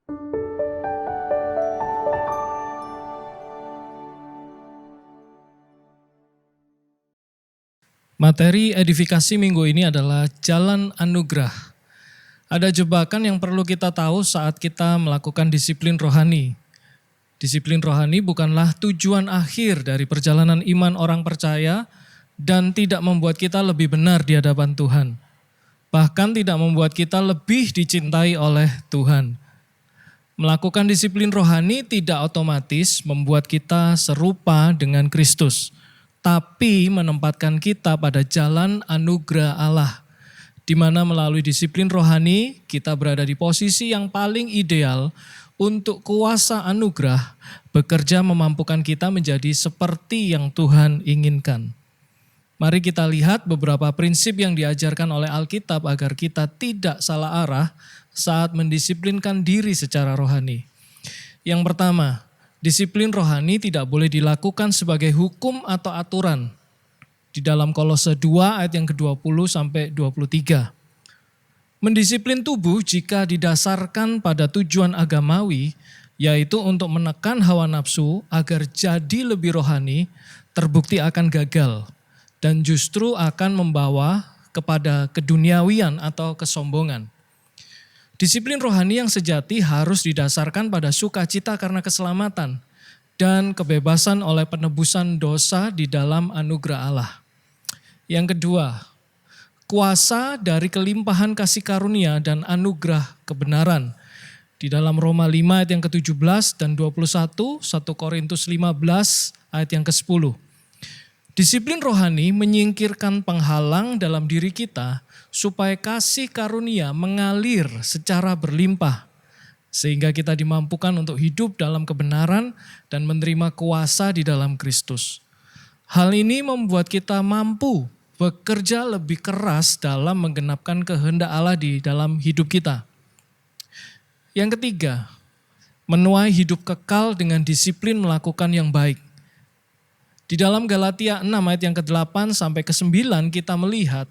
Materi edifikasi minggu ini adalah jalan anugerah. Ada jebakan yang perlu kita tahu saat kita melakukan disiplin rohani. Disiplin rohani bukanlah tujuan akhir dari perjalanan iman orang percaya dan tidak membuat kita lebih benar di hadapan Tuhan. Bahkan tidak membuat kita lebih dicintai oleh Tuhan. Melakukan disiplin rohani tidak otomatis membuat kita serupa dengan Kristus, tapi menempatkan kita pada jalan anugerah Allah, di mana melalui disiplin rohani kita berada di posisi yang paling ideal untuk kuasa anugerah bekerja memampukan kita menjadi seperti yang Tuhan inginkan. Mari kita lihat beberapa prinsip yang diajarkan oleh Alkitab agar kita tidak salah arah saat mendisiplinkan diri secara rohani. Yang pertama, disiplin rohani tidak boleh dilakukan sebagai hukum atau aturan. Di dalam Kolose 2 ayat yang ke-20 sampai 23. Mendisiplin tubuh jika didasarkan pada tujuan agamawi, yaitu untuk menekan hawa nafsu agar jadi lebih rohani, terbukti akan gagal dan justru akan membawa kepada keduniawian atau kesombongan. Disiplin rohani yang sejati harus didasarkan pada sukacita karena keselamatan dan kebebasan oleh penebusan dosa di dalam anugerah Allah. Yang kedua, kuasa dari kelimpahan kasih karunia dan anugerah kebenaran. Di dalam Roma 5 ayat yang ke-17 dan 21, 1 Korintus 15 ayat yang ke-10. Disiplin rohani menyingkirkan penghalang dalam diri kita supaya kasih karunia mengalir secara berlimpah, sehingga kita dimampukan untuk hidup dalam kebenaran dan menerima kuasa di dalam Kristus. Hal ini membuat kita mampu bekerja lebih keras dalam menggenapkan kehendak Allah di dalam hidup kita. Yang ketiga, menuai hidup kekal dengan disiplin melakukan yang baik. Di dalam Galatia 6 ayat yang ke-8 sampai ke-9 kita melihat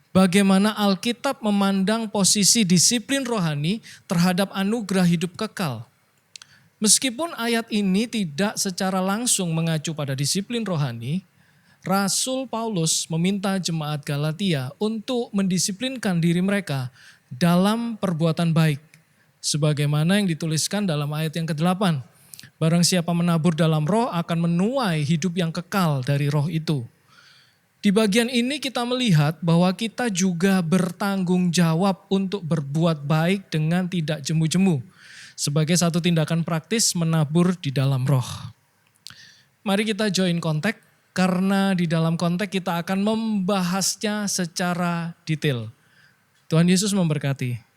bagaimana Alkitab memandang posisi disiplin rohani terhadap anugerah hidup kekal. Meskipun ayat ini tidak secara langsung mengacu pada disiplin rohani, Rasul Paulus meminta jemaat Galatia untuk mendisiplinkan diri mereka dalam perbuatan baik, sebagaimana yang dituliskan dalam ayat yang ke-8. Barang siapa menabur dalam roh akan menuai hidup yang kekal dari roh itu. Di bagian ini kita melihat bahwa kita juga bertanggung jawab untuk berbuat baik dengan tidak jemu-jemu, sebagai satu tindakan praktis menabur di dalam roh. Mari kita join kontak, karena di dalam kontak kita akan membahasnya secara detail. Tuhan Yesus memberkati.